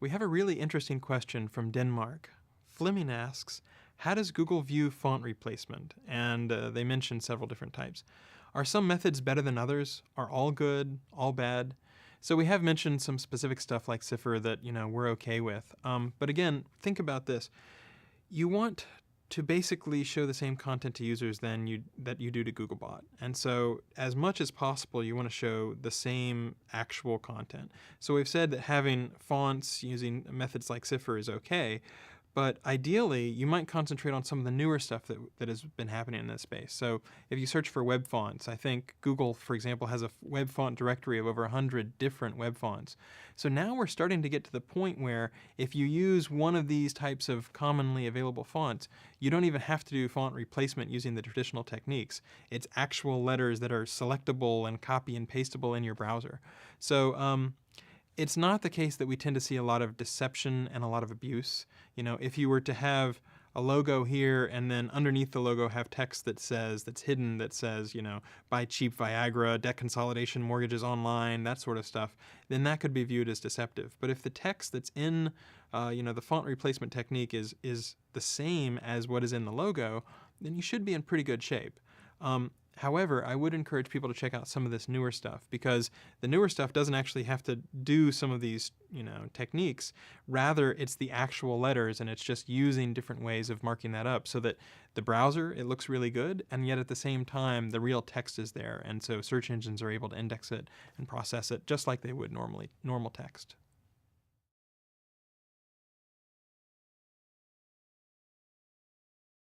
We have a really interesting question from Denmark. Fleming asks, how does Google view font replacement? And they mention several different types. Are some methods better than others? Are all good, all bad? So we have mentioned some specific stuff like Cipher that, we're okay with. But again, think about this. You want to basically show the same content to users that you do to Googlebot. And so as much as possible, you want to show the same actual content. So we've said that having fonts using methods like Cipher is okay, but ideally, you might concentrate on some of the newer stuff that has been happening in this space. So if you search for web fonts, I think Google, for example, has a web font directory of over 100 different web fonts. So now we're starting to get to the point where if you use one of these types of commonly available fonts, you don't even have to do font replacement using the traditional techniques. It's actual letters that are selectable and copy and pastable in your browser. So it's not the case that we tend to see a lot of deception and a lot of abuse. If you were to have a logo here and then underneath the logo have text that's hidden, that says, buy cheap Viagra, debt consolidation, mortgages online, that sort of stuff, then that could be viewed as deceptive. But if the text that's in, the font replacement technique is the same as what is in the logo, then you should be in pretty good shape. However, I would encourage people to check out some of this newer stuff, because the newer stuff doesn't actually have to do some of these, techniques. Rather, it's the actual letters, and it's just using different ways of marking that up so that the browser, it looks really good, and yet at the same time, the real text is there. And so search engines are able to index it and process it just like they would normal text.